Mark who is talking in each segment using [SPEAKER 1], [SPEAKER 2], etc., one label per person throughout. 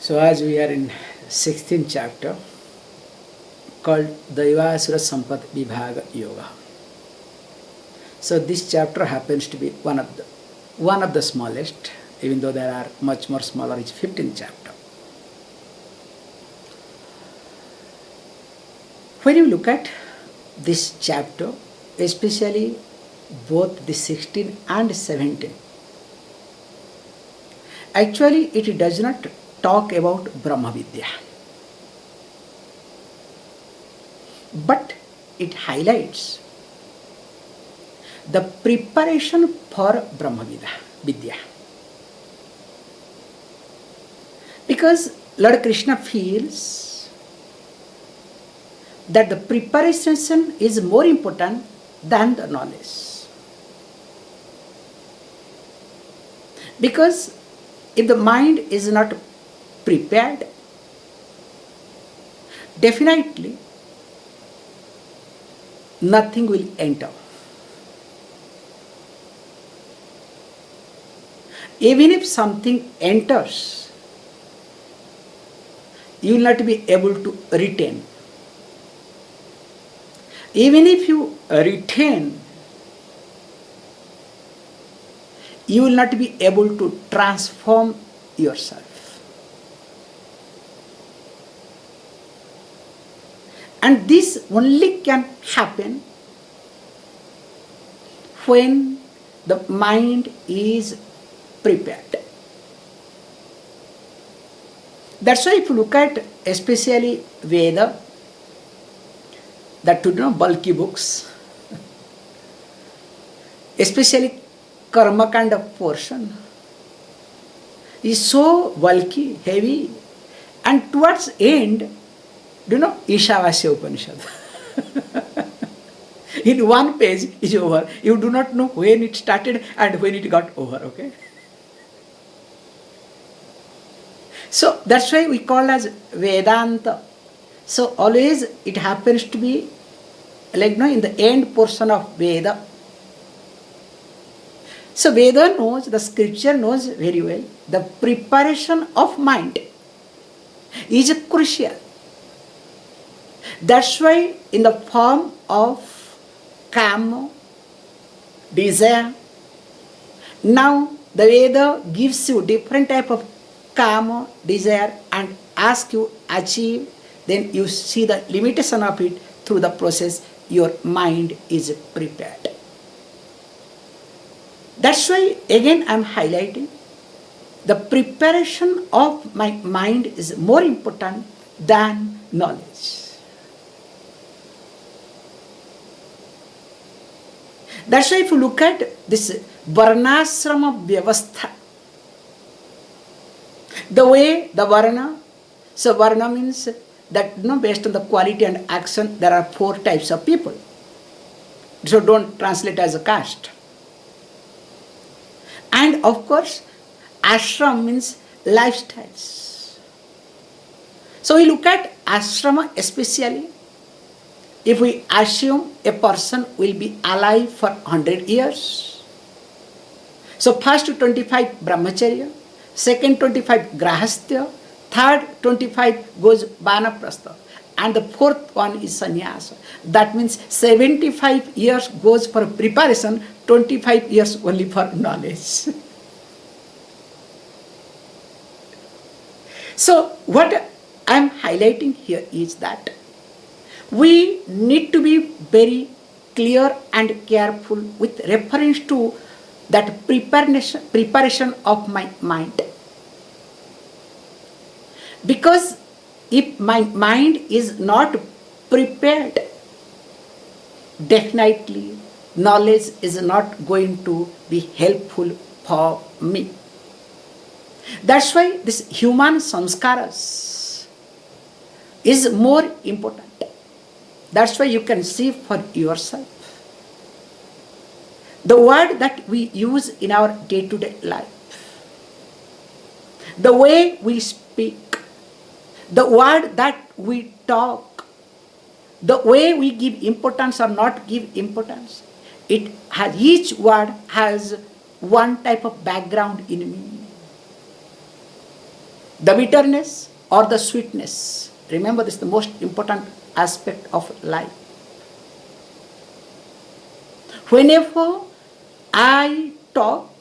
[SPEAKER 1] So as we are in 16th chapter called Daivasura Sampat Vibhaga Yoga. So this chapter happens to be one of the smallest, even though there are much more smaller, it's 15th chapter. When you look at this chapter, especially both the 16 and 17, actually it does not talk about Brahma Vidya, but it highlights the preparation for Brahma Vidya. Because Lord Krishna feels that the preparation is more important than the knowledge. Because if the mind is not prepared, definitely nothing will enter. Even if something enters, you will not be able to retain. Even if you retain, you will not be able to transform yourself. And this only can happen when the mind is prepared. That's why if you look at especially Veda, that bulky books, especially Karma kind of portion, is so bulky, heavy, and towards end, Ishavasya Upanishad. In one page is over. You do not know when it started and when it got over, okay? So that's why we call as Vedanta. So always it happens to be in the end portion of Veda. So Veda knows, the scripture knows very well, the preparation of mind is crucial. That's why in the form of kama, desire, now the Veda gives you different type of kama, desire, and asks you achieve, then you see the limitation of it through the process, your mind is prepared. That's why again I am highlighting the preparation of my mind is more important than knowledge. That's why if you look at this Varnasrama Vyavastha, the way the Varna, so Varna means that based on the quality and action, there are 4 types of people. So don't translate as a caste. And of course, ashram means lifestyles. So we look at ashrama especially. If we assume a person will be alive for 100 years. So first 25 brahmacharya, second 25 grahastya, third 25 goes vanaprastha, and the fourth one is sannyasa. That means 75 years goes for preparation, 25 years only for knowledge. So what I am highlighting here is that we need to be very clear and careful with reference to that preparation of my mind. Because if my mind is not prepared, definitely knowledge is not going to be helpful for me. That's why this human samskaras is more important. That's why you can see for yourself. The word that we use in our day-to-day life, the way we speak, the word that we talk, the way we give importance or not give importance, each word has one type of background in me. The bitterness or the sweetness. Remember, this is the most important aspect of life. Whenever I talk,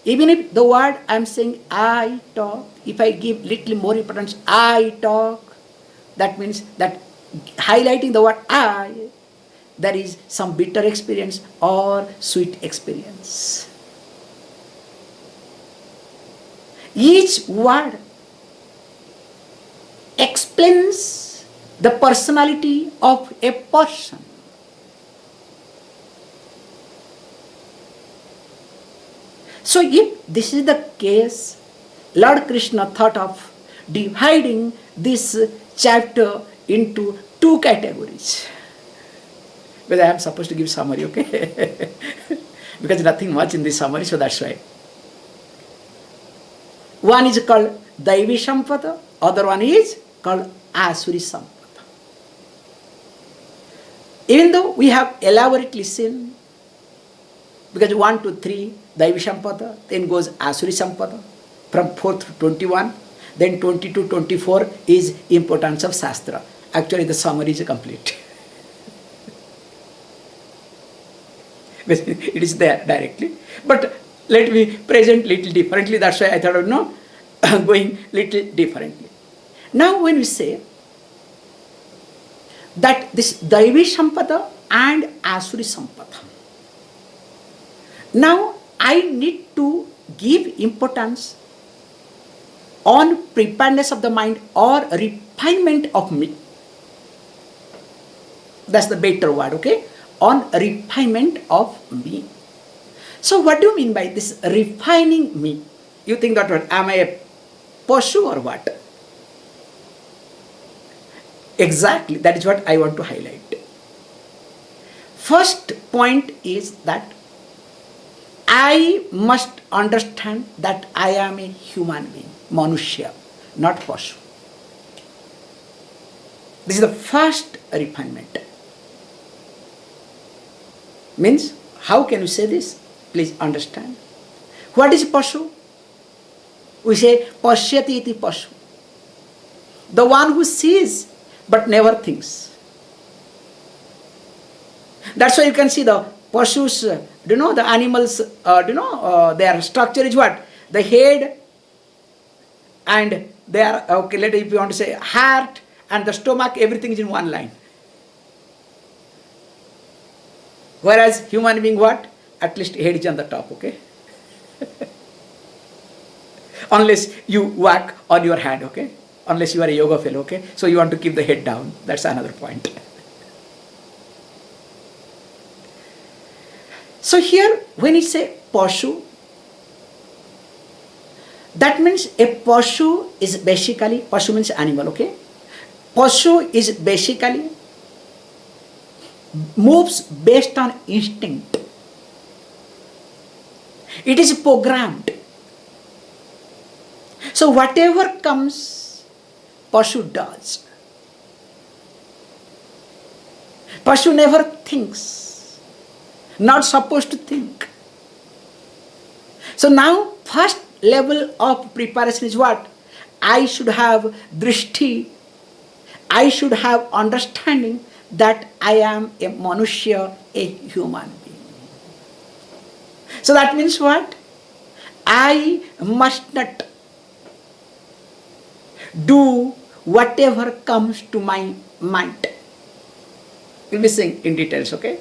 [SPEAKER 1] even if the word I am saying I talk, if I give little more importance, I talk, that means that highlighting the word I, there is some bitter experience or sweet experience. Each word explains the personality of a person. So if this is the case, Lord Krishna thought of dividing this chapter into two categories. But I am supposed to give summary, okay? Because nothing much in this summary, so that's why. One is called Daivi Sampada, other one is called Asuri Sampada. Even though we have elaborately seen, because 1 to 3, Daivi Sampada, then goes Asuri Sampada, from 4 to 21, then 20 to 24 is importance of Shastra. Actually, the summary is complete. It is there directly. But let me present little differently. That's why I thought of going little differently. Now when we say that this Daivi Sampada and Asuri Sampada, now I need to give importance on preparedness of the mind or refinement of me. That's the better word, okay? On refinement of me. So what do you mean by this refining me? You think that what, am I a Pashu or what? Exactly, that is what I want to highlight. First point is that I must understand that I am a human being, Manushya, not Pashu. This is the first refinement. Means, how can you say this? Please understand. What is Pashu? We say, Pashyati iti Pashu. The one who sees but never thinks. That's why you can see the Pashus, the animals, their structure is what? The head and their, okay, if you want to say heart and the stomach, everything is in one line. Whereas human being what? At least head is on the top, okay? Unless you work on your hand, okay? Unless you are a yoga fellow, okay? So you want to keep the head down. That's another point. So here, when you say Pashu, that means a Pashu is basically, Pashu means animal, okay? Pashu is basically moves based on instinct. It is programmed. So whatever comes, Pashu does. Pashu never thinks. Not supposed to think. So now, first level of preparation is what? I should have drishti. I should have understanding that I am a Manushya, a human being. So that means what? I must not do whatever comes to my mind. We'll be seeing in details, okay?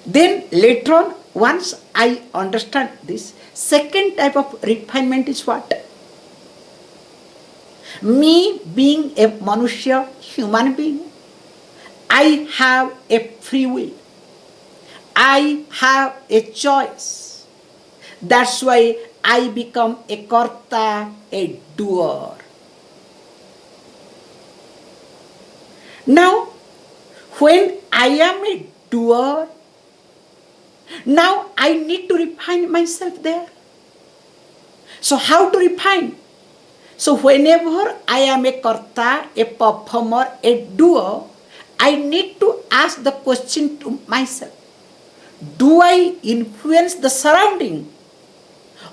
[SPEAKER 1] Then later on, once I understand this, second type of refinement is what? Me being a Manushya, human being, I have a free will. I have a choice. That's why I become a karta, a doer. Now, when I am a doer, now I need to refine myself there. So how to refine? So whenever I am a karta, a performer, a doer, I need to ask the question to myself. Do I influence the surrounding?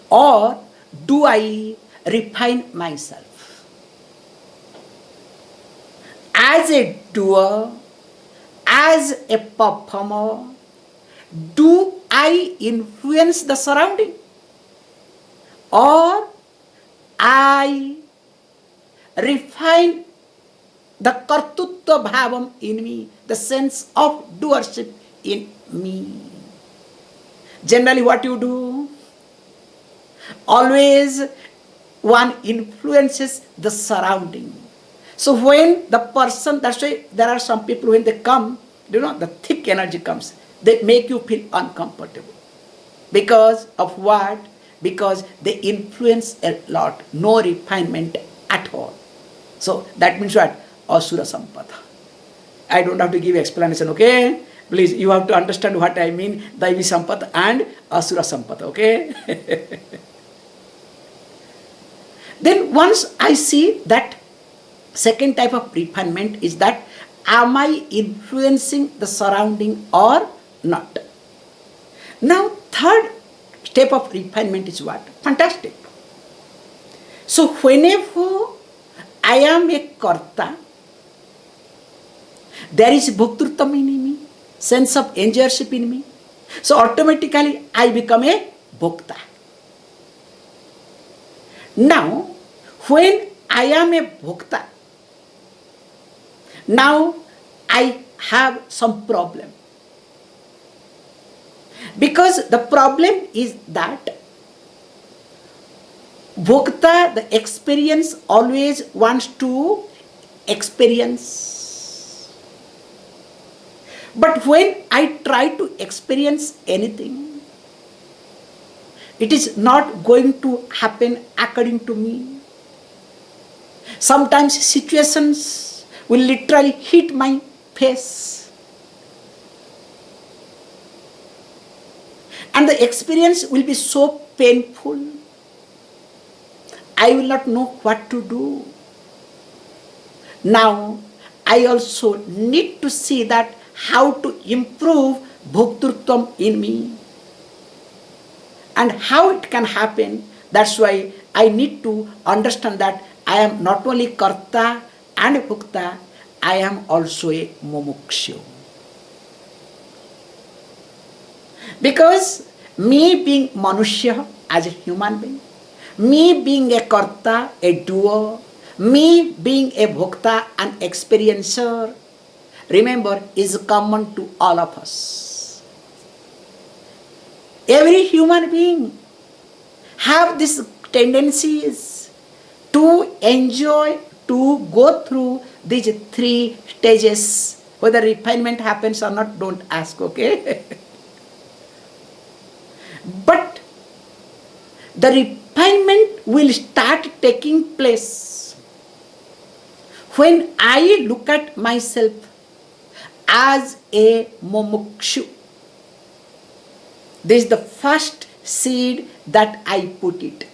[SPEAKER 1] Or do I refine myself? As a doer, as a performer, do I influence the surrounding? Or I refine the kartutva bhavam in me, the sense of doership in me. Generally what you do? Always one influences the surrounding. So when the person, that's why there are some people when they come, the thick energy comes, they make you feel uncomfortable. Because of what? Because they influence a lot, no refinement at all. So that means what? Asura Sampada. I don't have to give explanation, okay? Please, you have to understand what I mean, Daivi Sampada and Asura Sampada, okay? Then once I see that second type of refinement is that, am I influencing the surrounding or not? Now, third step of refinement is what? Fantastic. So, whenever I am a karta, there is bhoktrutvam in me, sense of enjoyership in me. So, automatically I become a bhokta. Now, when I am a bhokta, now I have some problem. Because the problem is that bhokta, the experience, always wants to experience. But when I try to experience anything, it is not going to happen according to me. Sometimes situations will literally hit my face. And the experience will be so painful. I will not know what to do. Now, I also need to see that how to improve bhoktrutvam in me. And how it can happen, that's why I need to understand that I am not only karta and bhokta, I am also a mumukshu. Because me being manushya as a human being, me being a karta, a doer, me being a bhokta, an experiencer, remember, is common to all of us. Every human being have these tendencies to enjoy, to go through these three stages. Whether refinement happens or not, don't ask, okay? But the refinement will start taking place when I look at myself as a mumukshu. This is the first seed that I put it.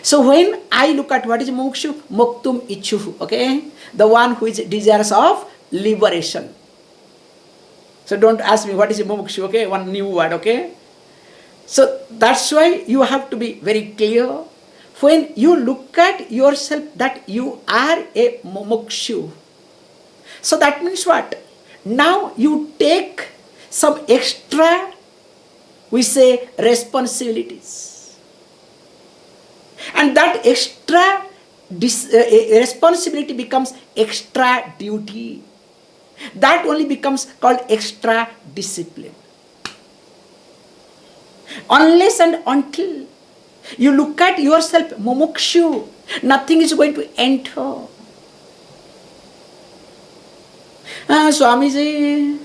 [SPEAKER 1] So when I look at what is mumukshu, muktum ichuhu, okay? The one who is desirous of liberation. So don't ask me what is mumukshu, okay? One new word, okay? So that's why you have to be very clear. When you look at yourself that you are a mumukshu, so that means what? Now you take some extra, we say, responsibilities. And that extra responsibility becomes extra duty. That only becomes called extra discipline. Unless and until you look at yourself mumukshu, nothing is going to enter. Swamiji,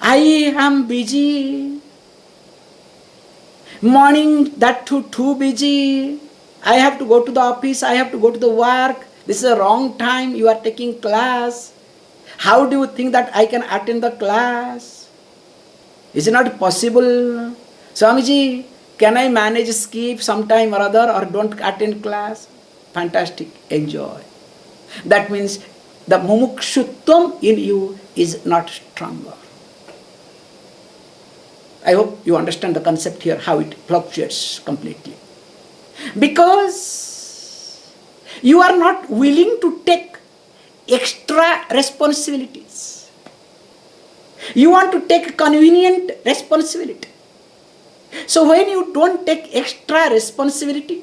[SPEAKER 1] I am busy. Morning, that too busy. I have to go to the office, I have to go to the work. This is a wrong time, you are taking class. How do you think that I can attend the class? Is it not possible? Swamiji, can I manage skip sometime or other, or don't attend class? Fantastic, enjoy. That means the mumukshutvam in you is not stronger. I hope you understand the concept here, how it fluctuates completely. Because you are not willing to take extra responsibilities. You want to take convenient responsibility. So when you don't take extra responsibility,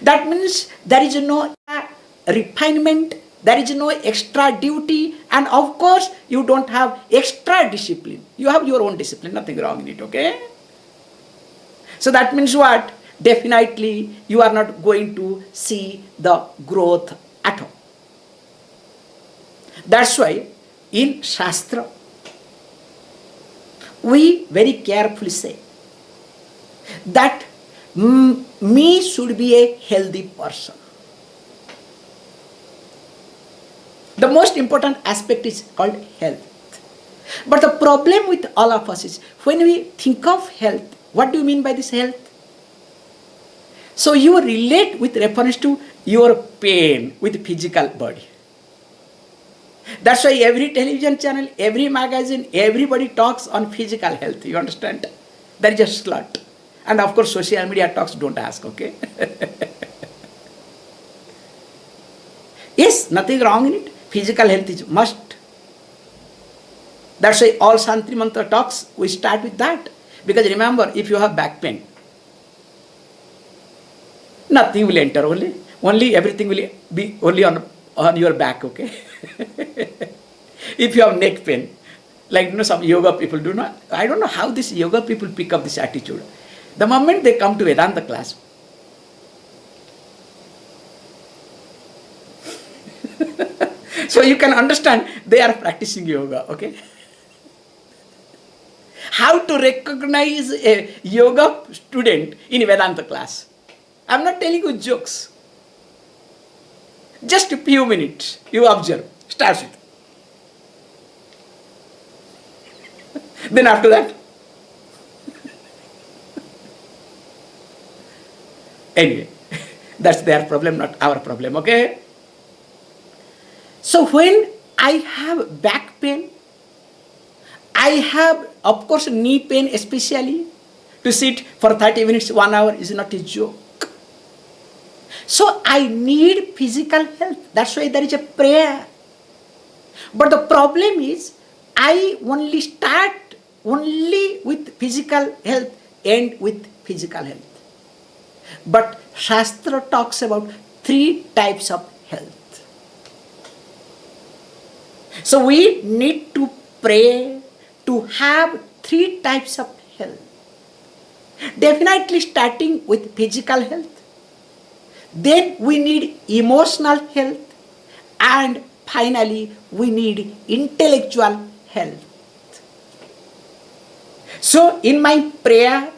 [SPEAKER 1] that means there is no refinement, there is no extra duty, and of course you don't have extra discipline. You have your own discipline, nothing wrong in it, okay? So that means what? Definitely you are not going to see the growth at all. That's why in Shastra, we very carefully say that me should be a healthy person. The most important aspect is called health. But the problem with all of us is when we think of health, what do you mean by this health? So you relate with reference to your pain with physical body. That's why every television channel, every magazine, everybody talks on physical health. You understand? That is a slut. And of course, social media talks, don't ask, okay? Yes, nothing wrong in it. Physical health is must. That's why all Santri Mantra talks, we start with that. Because remember, if you have back pain, nothing will enter only everything will be only on your back, okay? If you have neck pain, like some yoga people do not, I don't know how these yoga people pick up this attitude. The moment they come to Vedanta class, so you can understand they are practicing yoga, okay? How to recognize a yoga student in Vedanta class? I'm not telling you jokes. Just a few minutes, you observe. Starts with. Then after that, anyway, that's their problem, not our problem, okay? So when I have back pain, I have, of course, knee pain especially. To sit for 30 minutes, 1 hour is not a joke. So I need physical health. That's why there is a prayer. But the problem is, I only start only with physical health, end with physical health. But Shastra talks about 3 types of health. So we need to pray to have 3 types of health. Definitely starting with physical health. Then we need emotional health. And finally, we need intellectual health. So in my prayer,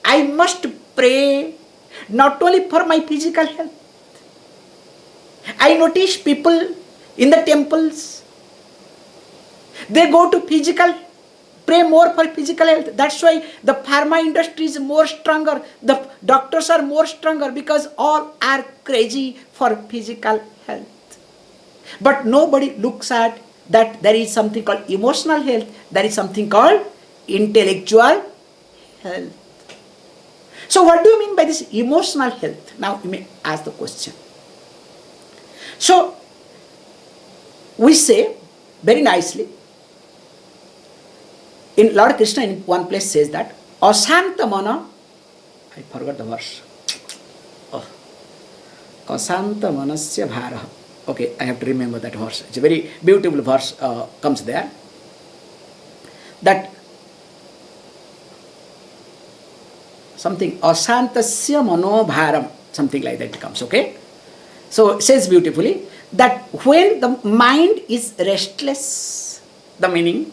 [SPEAKER 1] I must pray not only for my physical health. I notice people in the temples, they go to physical, pray more for physical health. That's why the pharma industry is more stronger. The doctors are more stronger because all are crazy for physical health. But nobody looks at that there is something called emotional health. There is something called intellectual health. So what do you mean by this emotional health? Now you may ask the question. So we say very nicely, in Lord Krishna in one place says that, Asanta mana, I forgot the verse. Asanta manasya bharaha. Okay, I have to remember that verse. It's a very beautiful verse comes there. That something, asantasya manobharam, something like that comes, okay? So it says beautifully that when the mind is restless, the meaning,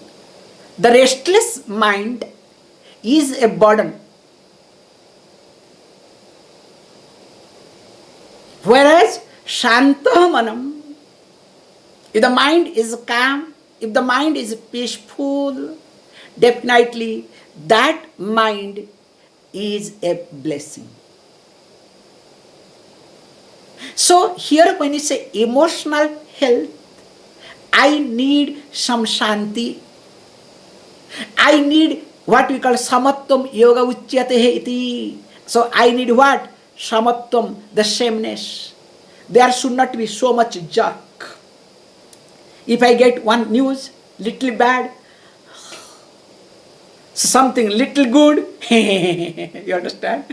[SPEAKER 1] the restless mind is a burden. Whereas Shanta Manam, if the mind is calm, if the mind is peaceful, definitely that mind is a blessing. So here when you say emotional health, I need some shanti. I need what we call samatvam yoga uchyate iti. So I need what? Samatvam, the sameness. There should not be so much jerk. If I get one news, little bad, something little good, you understand?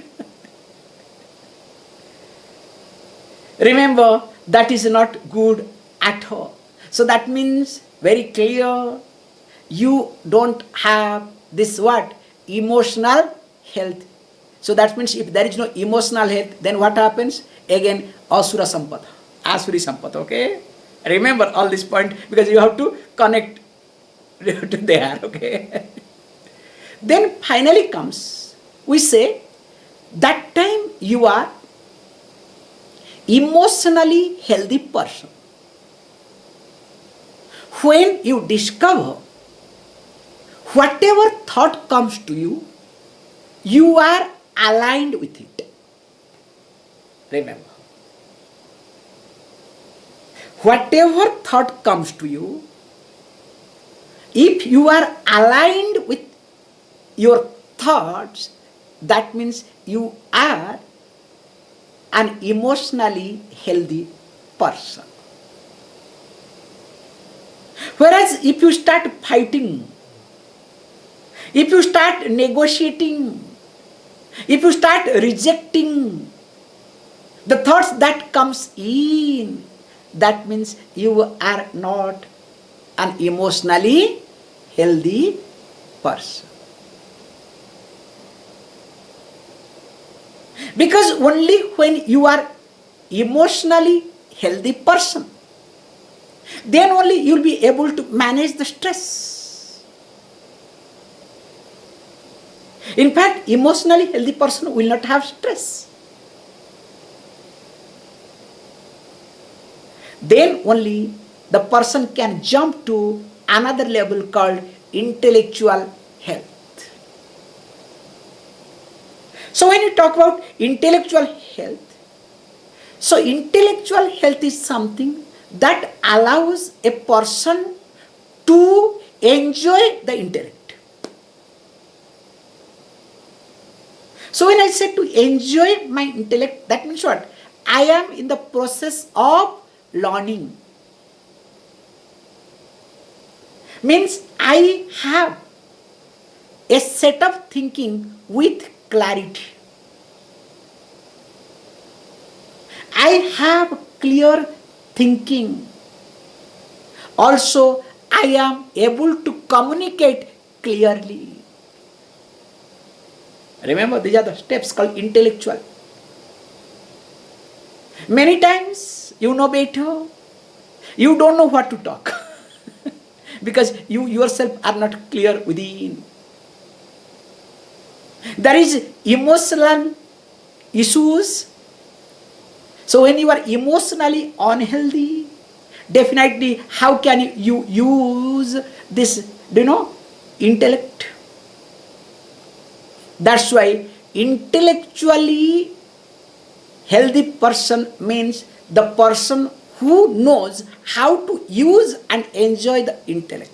[SPEAKER 1] Remember, that is not good at all. So that means very clear, you don't have this what? Emotional health. So that means if there is no emotional health, then what happens? Again, Asura Sampada, Asuri Sampada, okay? Remember all this point because you have to connect to there, okay? Then finally comes, we say, that time you are emotionally healthy person. When you discover whatever thought comes to you, you are aligned with it. Remember. Whatever thought comes to you, if you are aligned with your thoughts, that means you are an emotionally healthy person. Whereas if you start fighting, if you start negotiating, if you start rejecting the thoughts that comes in, that means you are not an emotionally healthy person. Because only when you are emotionally healthy person, then only you will be able to manage the stress. In fact, emotionally healthy person will not have stress. Then only the person can jump to another level called intellectual health. So when you talk about intellectual health, so intellectual health is something that allows a person to enjoy the intellect. So when I say to enjoy my intellect, that means what? I am in the process of learning. Means I have a set of thinking with clarity. I have clear thinking. Also, I am able to communicate clearly. Remember, these are the steps called intellectual. Many times, you know better, you don't know what to talk. Because you yourself are not clear within. There is emotional issues. So when you are emotionally unhealthy, definitely how can you use this, intellect? That's why intellectually healthy person means the person who knows how to use and enjoy the intellect.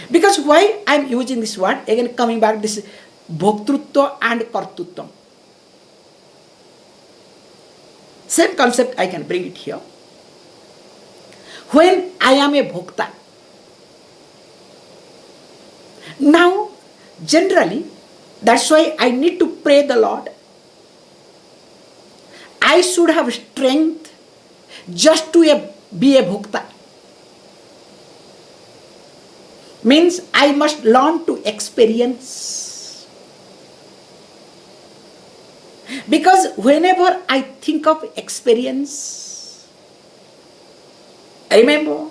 [SPEAKER 1] Because why I am using this word, again coming back this bhoktrutva and kartrutva. Same concept I can bring it here. When I am a bhokta, now generally that's why I need to pray the Lord. I should have strength just to be a bhokta. Means I must learn to experience. Because whenever I think of experience, remember,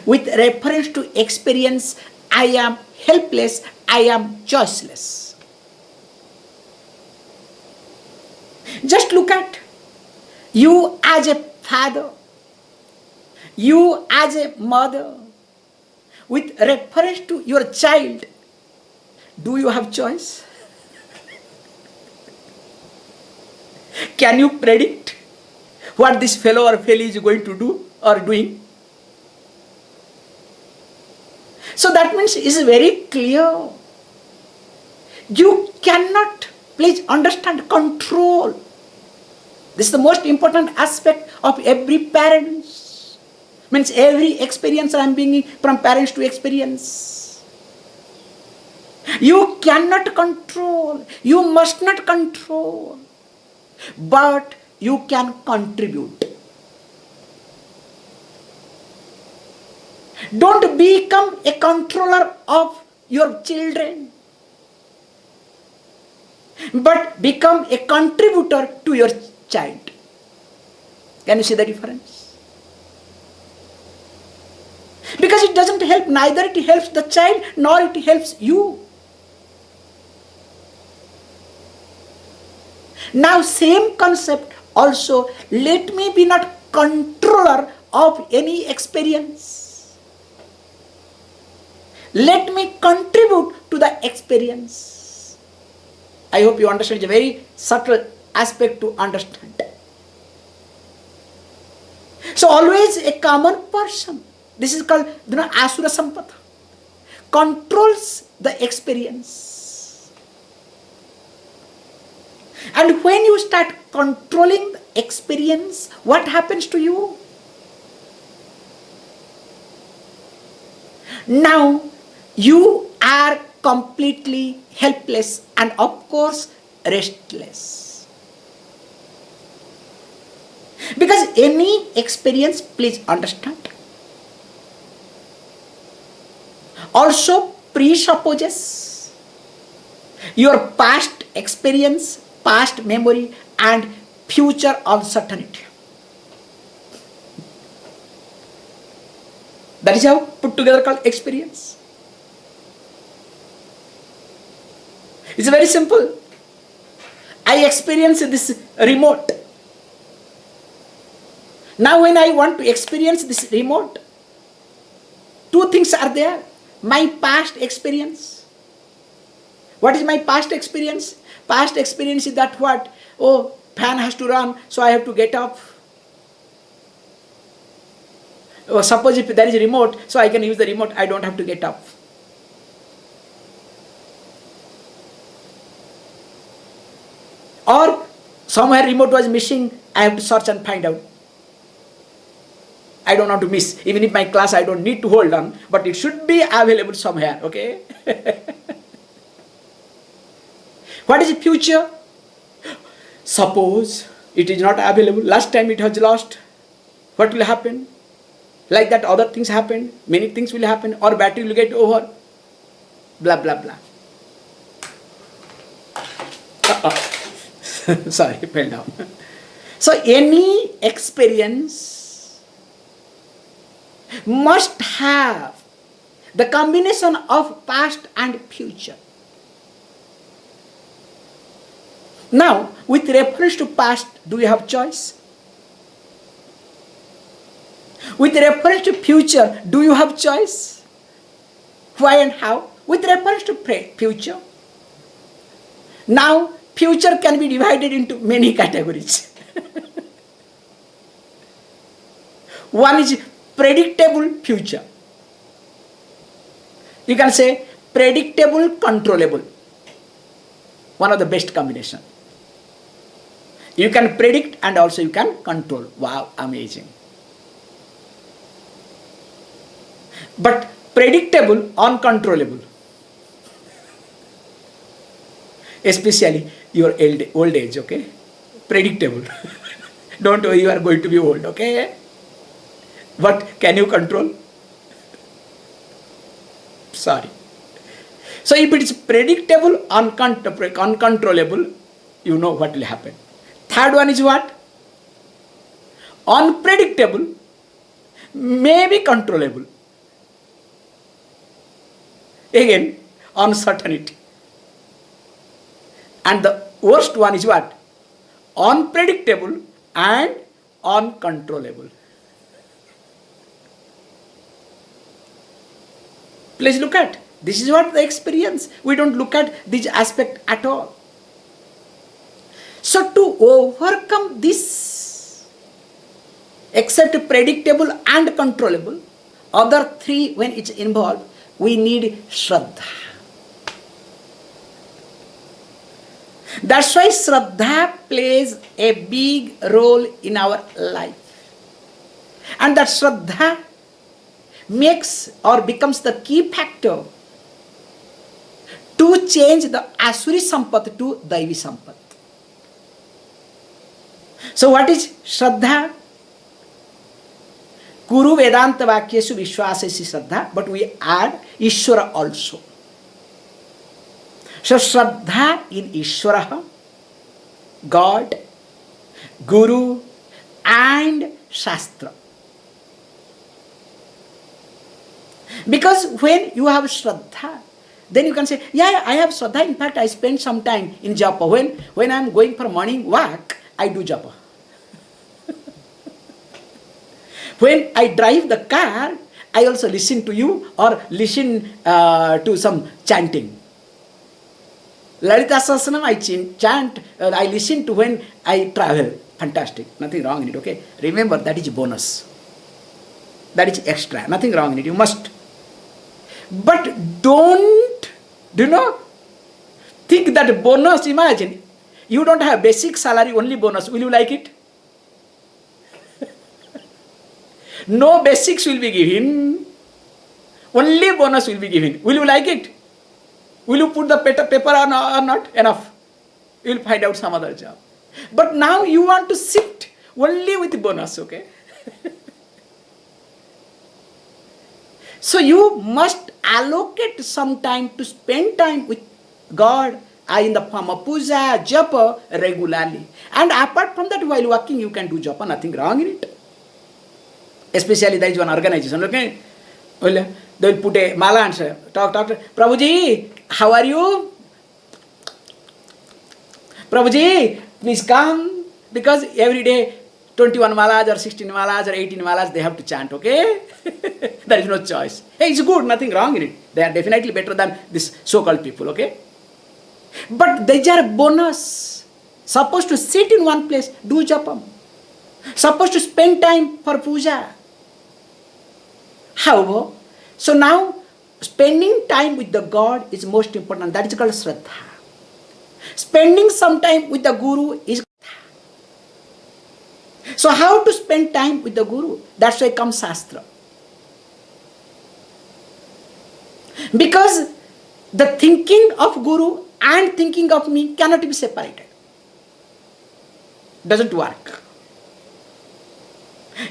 [SPEAKER 1] with reference to experience, I am helpless, I am choiceless. Just look at you as a father, you as a mother, with reference to your child, do you have choice? Can you predict what this fellow or fellow is going to do or doing? So that means it is very clear. You cannot, please understand, control. This is the most important aspect of every parents. Means every experience I am bringing from parents to experience. You cannot control. You must not control. But you can contribute. Don't become a controller of your children, but become a contributor to your child. Can you see the difference? Because it doesn't help, neither it helps the child nor it helps you. Now same concept also, let me be not controller of any experience. Let me contribute to the experience. I hope you understand. It's a very subtle aspect to understand. So always a common person, this is called Asura Sampata, controls the experience. And when you start controlling the experience, what happens to you? Now you are completely helpless and of course restless. Because any experience, please understand, also presupposes your past experience, past memory and future uncertainty. That is how put together called experience. It's very simple. I experience this remote. Now when I want to experience this remote, two things are there. My past experience. What is my past experience? Past experience is that what? Oh, fan has to run, so I have to get up. Oh, suppose if there is a remote, so I can use the remote, I don't have to get up. Or somewhere remote was missing, I have to search and find out. I don't want to miss. Even if my class I don't need to hold on, but it should be available somewhere, okay? What is the future? Suppose it is not available, last time it was lost, what will happen? Like that other things happen, many things will happen, or battery will get over, blah blah blah. Sorry, fell down. So any experience must have the combination of past and future. Now, with reference to past, do you have choice? With reference to future, do you have choice? Why and how? With reference to future. Now, future can be divided into many categories. One is predictable future. You can say predictable, controllable. One of the best combination. You can predict and also you can control. Wow, amazing. But predictable, uncontrollable. Especially your old age, okay? Predictable. Don't worry, you are going to be old, okay? But can you control? Sorry. So if it is predictable, uncontrollable, you know what will happen. Third one is what? Unpredictable, maybe controllable. Again, uncertainty. And the worst one is what? Unpredictable and uncontrollable. Please look at. This is what the experience. We don't look at this aspect at all. So to overcome this, except predictable and controllable, other three when it's involved, we need Shraddha. That's why Shraddha plays a big role in our life. And that Shraddha makes or becomes the key factor to change the Asuri Sampat to Daivi Sampat. So what is Shraddha? Guru Vedanta Vakyeshu Vishwasesi Shraddha, but we add Ishwara also. So Shraddha in Ishwara, God, Guru and Shastra. Because when you have Shraddha, then you can say, yeah, I have Shraddha. In fact, I spend some time in japa. When I am going for morning walk, I do japa. When I drive the car, I also listen to you or listen to some chanting. Lalita Sahasranam I chant, I listen to when I travel. Fantastic. Nothing wrong in it, okay? Remember, that is bonus. That is extra. Nothing wrong in it. You must. But don't, think that bonus, imagine. You don't have basic salary, only bonus. Will you like it? No basics will be given. Only bonus will be given. Will you like it? Will you put the paper or not? Enough. You will find out some other job. But now you want to sit only with bonus, okay? So you must allocate some time to spend time with God in the form of puja, japa regularly. And apart from that, while working, you can do japa, nothing wrong in it. Especially there is one organization, okay? Well, they will put a mala and say, talk, Prabhuji, how are you? Prabhuji, please come. Because every day, 21 malas or 16 malas or 18 malas, they have to chant, okay? There is no choice. Hey, it's good, nothing wrong in it. They are definitely better than this so-called people, okay? But they are bonus. Supposed to sit in one place, do japam. Supposed to spend time for puja. However, so now spending time with the God is most important. That is called Shraddha. Spending some time with the Guru is. So how to spend time with the Guru? That's why comes Shastra. Because the thinking of Guru and thinking of me cannot be separated. Doesn't work.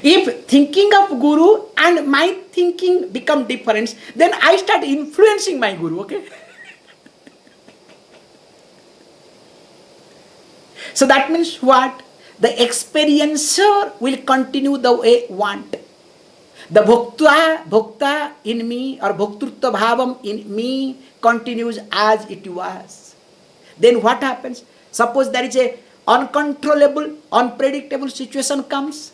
[SPEAKER 1] If thinking of Guru and my thinking become different, then I start influencing my Guru, okay? So that means what? The experiencer will continue the way I want. The bhokta in me or bhoktrutva bhavam in me continues as it was. Then what happens? Suppose there is a uncontrollable, unpredictable situation comes.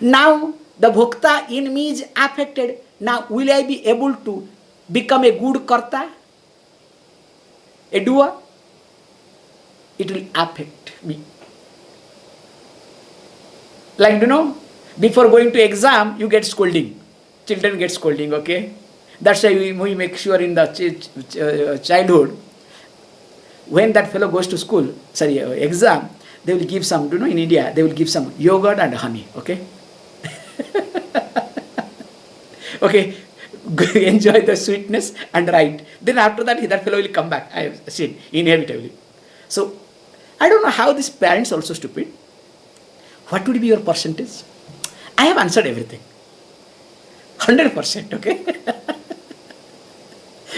[SPEAKER 1] Now the bhokta in me is affected. Now will I be able to become a good karta? A doer? It will affect me. Like, before going to exam, you get scolding. Children get scolding, okay? That's why we make sure in the childhood, when that fellow goes to school, exam, they will give some, in India, they will give some yogurt and honey, okay? Okay, enjoy the sweetness and write. Then after that fellow will come back. I have seen, inevitably. So, I don't know how these parents also stupid. What would be your percentage? I have answered everything. 100%, okay?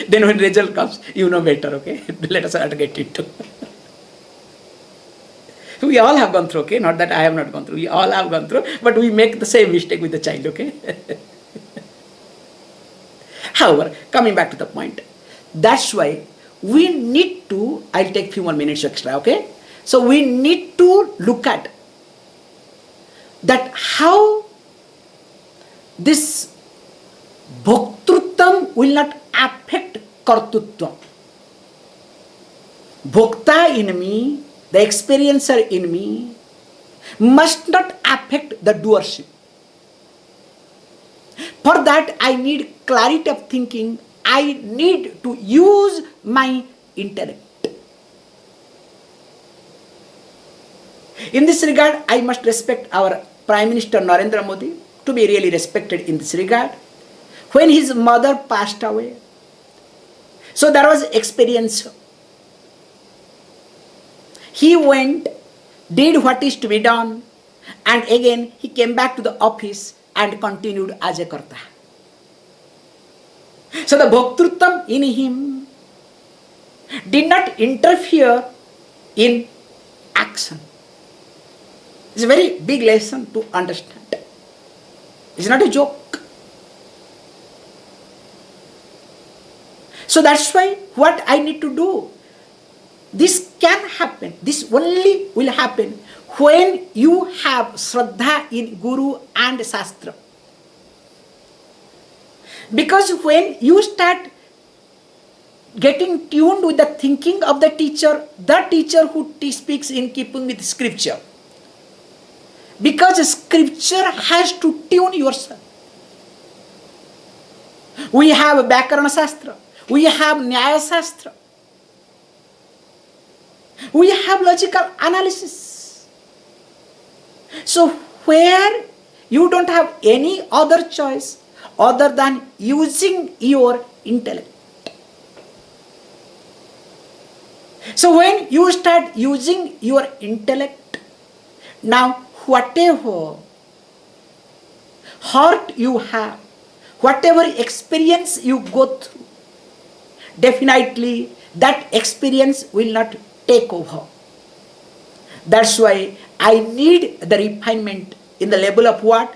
[SPEAKER 1] Then when result comes, you know better, okay? Let us get it. We all have gone through, okay? Not that I have not gone through. We all have gone through, but we make the same mistake with the child, okay? However, coming back to the point, that's why we need to, I'll take few more minutes extra, okay? So we need to look at that how this bhoktrutam will not affect kartutvam. Bhokta in me, the experiencer in me, must not affect the doership. For that, I need clarity of thinking. I need to use my intellect. In this regard, I must respect our Prime Minister Narendra Modi, to be really respected in this regard. When his mother passed away, so there was experience. He went, did what is to be done, and again he came back to the office and continued as a karta. So the bhaktrutvam in him did not interfere in action. It's a very big lesson to understand. It's not a joke. So that's why what I need to do, this can happen. This only will happen when you have Shraddha in Guru and Shastra. Because when you start getting tuned with the thinking of the teacher who speaks in keeping with scripture. Because scripture has to tune yourself. We have Vyakarana Shastra. We have Nyaya Shastra. We have logical analysis. So where you don't have any other choice other than using your intellect. So when you start using your intellect, now whatever hurt you have, whatever experience you go through, definitely that experience will not take over. That's why I need the refinement in the level of what?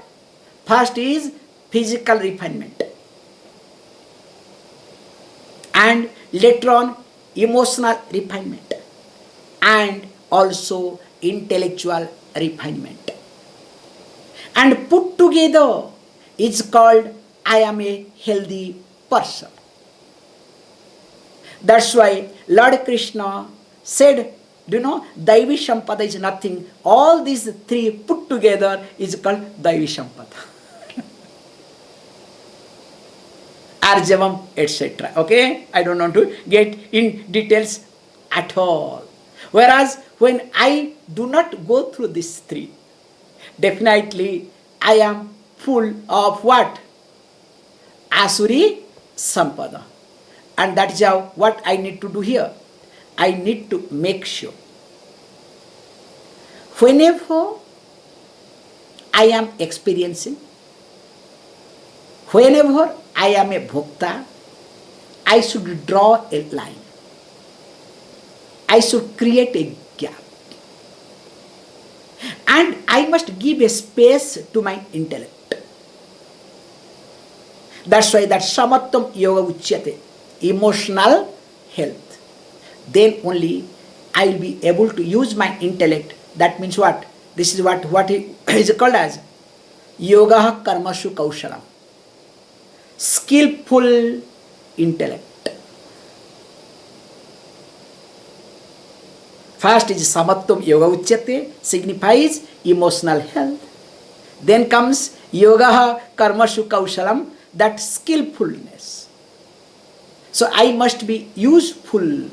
[SPEAKER 1] First is physical refinement. And later on, emotional refinement. And also intellectual refinement. And put together is called I am a healthy person. That's why Lord Krishna said, Daivi Sampada is nothing. All these three put together is called Daivi Sampada. Arjavam, etc. Okay? I don't want to get in details at all. Whereas when I do not go through these three, definitely I am full of what? Asuri Sampada. And that is how what I need to do here. I need to make sure whenever I am experiencing, whenever I am a bhokta, I should draw a line. I should create a gap. And I must give a space to my intellect. That's why that samattam yoga uchyate, emotional health. Then only I will be able to use my intellect. That means what? This is what is called as yoga karmashu kaushalam. Skillful intellect. First is samattam yoga uchyate, signifies emotional health. Then comes yoga karmashu kaushalam, that skillfulness. So I must be useful.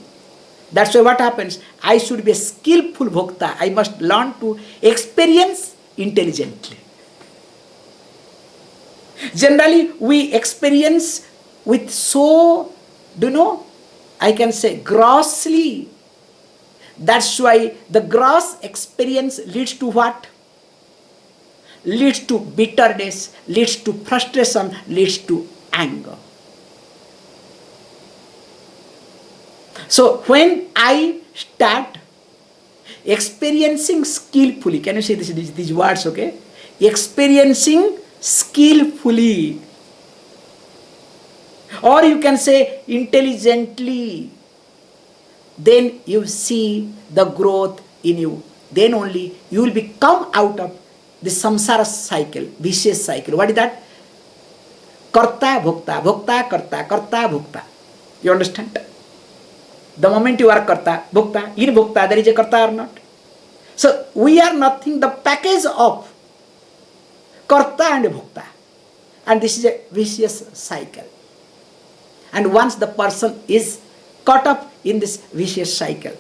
[SPEAKER 1] That's why what happens? I should be a skillful bhokta. I must learn to experience intelligently. Generally, we experience with so, I can say grossly. That's why the gross experience leads to what? Leads to bitterness, leads to frustration, leads to anger. So when I start experiencing skillfully, can you say these words, okay? Experiencing skillfully, or you can say intelligently, then you see the growth in you. Then only you will come out of the samsara cycle, vicious cycle. What is that? Karta, bhokta, bhokta, karta, karta, bhokta. You understand? The moment you are karta, bhokta, in bhokta, there is a karta or not? So we are nothing, the package of karta and bhokta. And this is a vicious cycle. And once the person is caught up in this vicious cycle,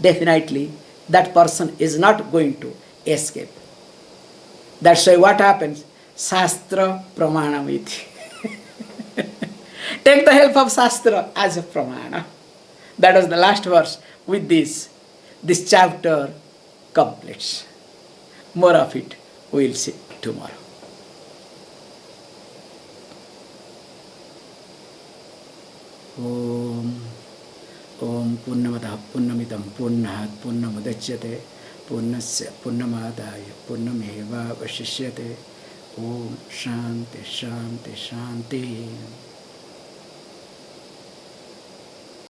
[SPEAKER 1] definitely that person is not going to escape. That's why what happens? Shastra pramanamiti. Take the help of Shastra as a pramana. That was the last verse. With this chapter completes. More of it we will see tomorrow. Om Purnamada Purnamidam Purnahat Purnamudachyate Purnasya Purnamadaya Purnameva Vashishyate. Om Shanti Shanti Shanti.